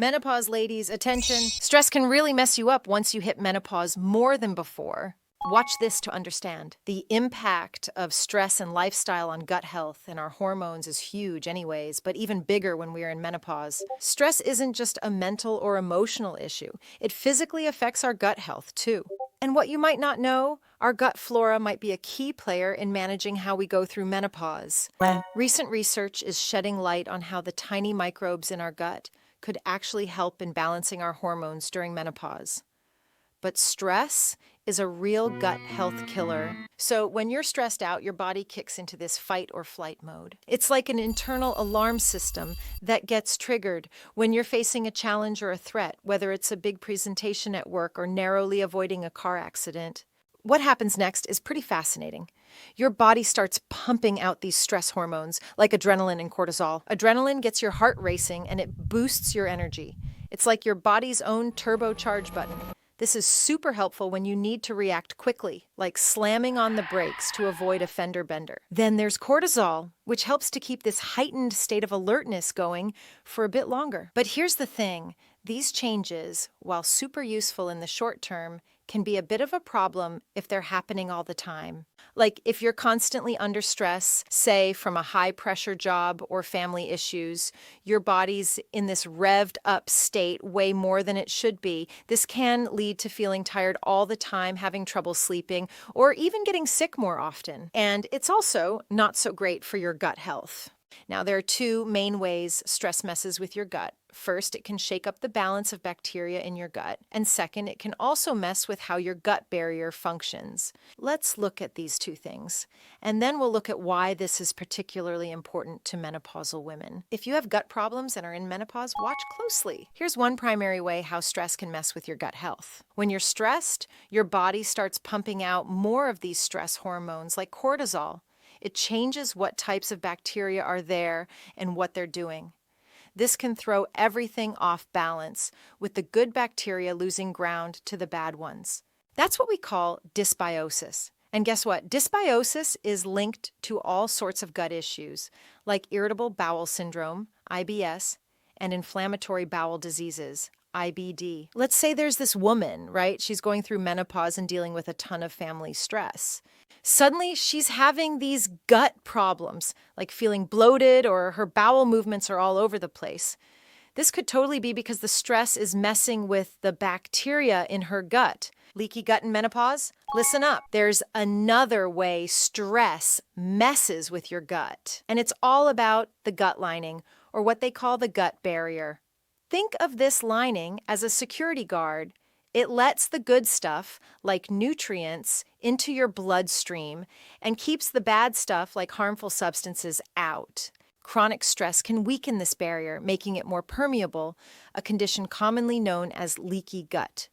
Menopause ladies, attention. Stress can really mess you up once you hit menopause more than before. Watch this to understand. The impact of stress and lifestyle on gut health and our hormones is huge anyways, but even bigger when we are in menopause. Stress isn't just a mental or emotional issue. It physically affects our gut health too. And what you might not know, our gut flora might be a key player in managing how we go through menopause. Recent research is shedding light on how the tiny microbes in our gut could actually help in balancing our hormones during menopause. But stress is a real gut health killer. So when you're stressed out, your body kicks into this fight or flight mode. It's like an internal alarm system that gets triggered when you're facing a challenge or a threat, whether it's a big presentation at work or narrowly avoiding a car accident. What happens next is pretty fascinating. Your body starts pumping out these stress hormones like adrenaline and cortisol. Adrenaline gets your heart racing and it boosts your energy. It's like your body's own turbocharge button. This is super helpful when you need to react quickly, like slamming on the brakes to avoid a fender bender. Then there's cortisol, which helps to keep this heightened state of alertness going for a bit longer. But here's the thing. These changes, while super useful in the short term, can be a bit of a problem if they're happening all the time. Like if you're constantly under stress, say from a high-pressure job or family issues, your body's in this revved up state way more than it should be. This can lead to feeling tired all the time, having trouble sleeping, or even getting sick more often. And it's also not so great for your gut health. Now, there are two main ways stress messes with your gut. First, it can shake up the balance of bacteria in your gut. And second, it can also mess with how your gut barrier functions. Let's look at these two things. And then we'll look at why this is particularly important to menopausal women. If you have gut problems and are in menopause, watch closely. Here's one primary way how stress can mess with your gut health. When you're stressed, your body starts pumping out more of these stress hormones like cortisol. It changes what types of bacteria are there and what they're doing. This can throw everything off balance, with the good bacteria losing ground to the bad ones. That's what we call dysbiosis. And guess what? Dysbiosis is linked to all sorts of gut issues, like irritable bowel syndrome, IBS, and inflammatory bowel diseases, IBD. Let's say there's this woman, right? She's going through menopause and dealing with a ton of family stress. Suddenly, she's having these gut problems, like feeling bloated or her bowel movements are all over the place. This could totally be because the stress is messing with the bacteria in her gut. Leaky gut and menopause? Listen up. There's another way stress messes with your gut, and it's all about the gut lining, or what they call the gut barrier. Think of this lining as a security guard. It lets the good stuff, like nutrients, into your bloodstream and keeps the bad stuff, like harmful substances, out. Chronic stress can weaken this barrier, making it more permeable, a condition commonly known as leaky gut.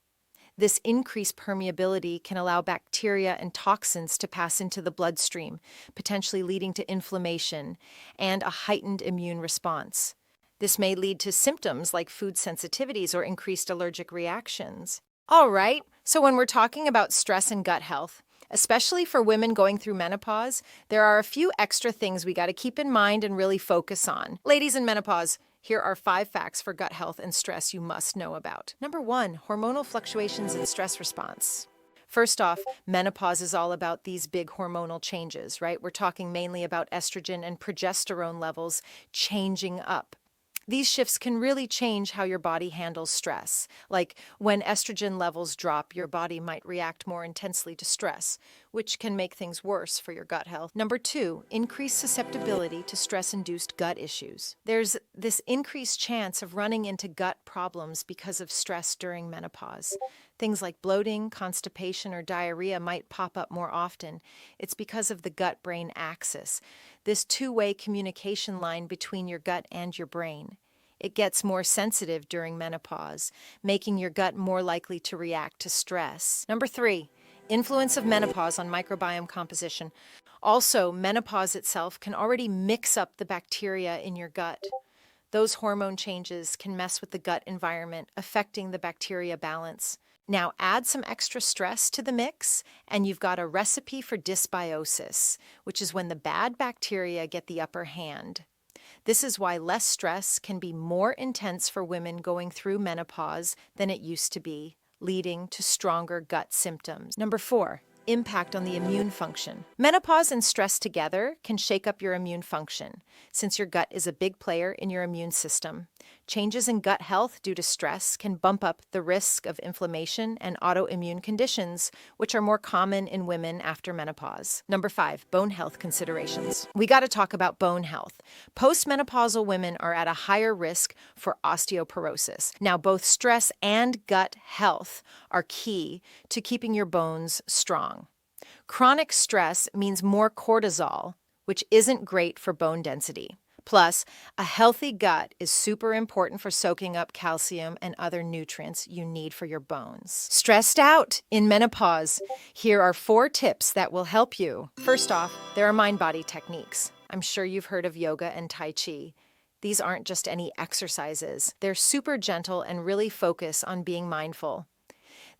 This increased permeability can allow bacteria and toxins to pass into the bloodstream, potentially leading to inflammation and a heightened immune response. This may lead to symptoms like food sensitivities or increased allergic reactions. All right, so when we're talking about stress and gut health, especially for women going through menopause, there are a few extra things we got to keep in mind and really focus on. Ladies in menopause, here are 5 facts for gut health and stress you must know about. Number 1, hormonal fluctuations and stress response. First off, menopause is all about these big hormonal changes, right? We're talking mainly about estrogen and progesterone levels changing up. These shifts can really change how your body handles stress. Like when estrogen levels drop, your body might react more intensely to stress, which can make things worse for your gut health. Number 2, increased susceptibility to stress-induced gut issues. There's this increased chance of running into gut problems because of stress during menopause. Things like bloating, constipation, or diarrhea might pop up more often. It's because of the gut-brain axis, this two-way communication line between your gut and your brain. It gets more sensitive during menopause, making your gut more likely to react to stress. Number 3, influence of menopause on microbiome composition. Also, menopause itself can already mix up the bacteria in your gut. Those hormone changes can mess with the gut environment, affecting the bacteria balance. Now add some extra stress to the mix, and you've got a recipe for dysbiosis, which is when the bad bacteria get the upper hand. This is why less stress can be more intense for women going through menopause than it used to be, leading to stronger gut symptoms. Number 4, impact on the immune function. Menopause and stress together can shake up your immune function, since your gut is a big player in your immune system. Changes in gut health due to stress can bump up the risk of inflammation and autoimmune conditions, which are more common in women after menopause. Number 5, bone health considerations. We got to talk about bone health. Postmenopausal women are at a higher risk for osteoporosis. Now, both stress and gut health are key to keeping your bones strong. Chronic stress means more cortisol, which isn't great for bone density. Plus, a healthy gut is super important for soaking up calcium and other nutrients you need for your bones. Stressed out in menopause? Here are 4 tips that will help you. First off, there are mind-body techniques. I'm sure you've heard of yoga and Tai Chi. These aren't just any exercises. They're super gentle and really focus on being mindful.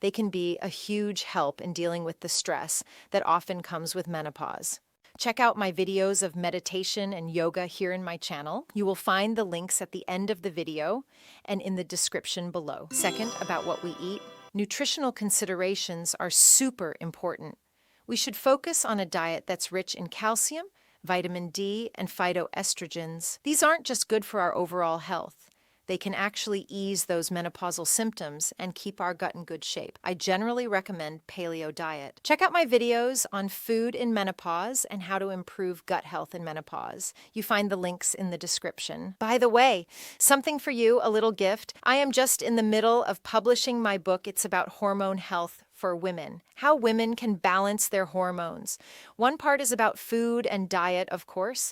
They can be a huge help in dealing with the stress that often comes with menopause. Check out my videos of meditation and yoga here in my channel. You will find the links at the end of the video and in the description below. Second, about what we eat. Nutritional considerations are super important. We should focus on a diet that's rich in calcium, vitamin D, and phytoestrogens. These aren't just good for our overall health. They can actually ease those menopausal symptoms and keep our gut in good shape. I generally recommend paleo diet. Check out my videos on food in menopause and how to improve gut health in menopause. You find the links in the description. By the way, something for you, a little gift. I am just in the middle of publishing my book. It's about hormone health for women, how women can balance their hormones. One part is about food and diet, of course.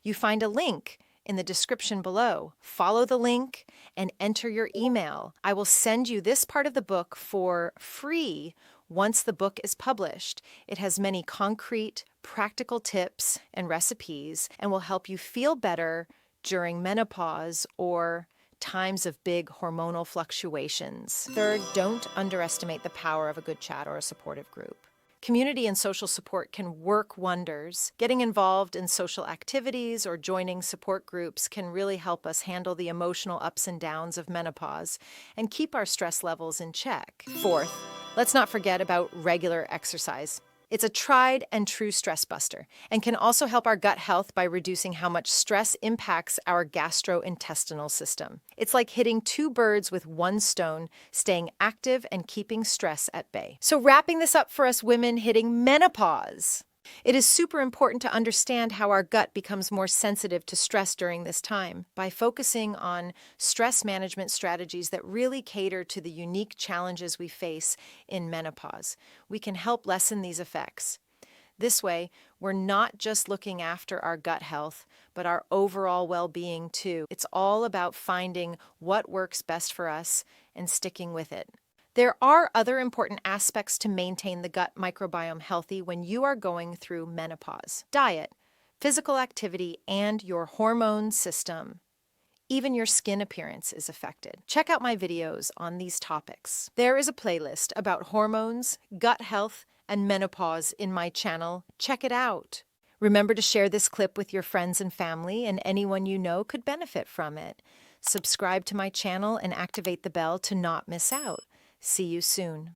You find a link in the description below. Follow the link and enter your email. I will send you this part of the book for free once the book is published. It has many concrete, practical tips and recipes and will help you feel better during menopause or times of big hormonal fluctuations. Third, don't underestimate the power of a good chat or a supportive group. Community and social support can work wonders. Getting involved in social activities or joining support groups can really help us handle the emotional ups and downs of menopause and keep our stress levels in check. Fourth, let's not forget about regular exercise. It's a tried and true stress buster and can also help our gut health by reducing how much stress impacts our gastrointestinal system. It's like hitting 2 birds with 1 stone, staying active and keeping stress at bay. So wrapping this up for us women hitting menopause. It is super important to understand how our gut becomes more sensitive to stress during this time. By focusing on stress management strategies that really cater to the unique challenges we face in menopause, we can help lessen these effects. This way, we're not just looking after our gut health, but our overall well-being too. It's all about finding what works best for us and sticking with it. There are other important aspects to maintain the gut microbiome healthy when you are going through menopause. Diet, physical activity, and your hormone system. Even your skin appearance is affected. Check out my videos on these topics. There is a playlist about hormones, gut health, and menopause in my channel. Check it out. Remember to share this clip with your friends and family, and anyone you know could benefit from it. Subscribe to my channel and activate the bell to not miss out. See you soon.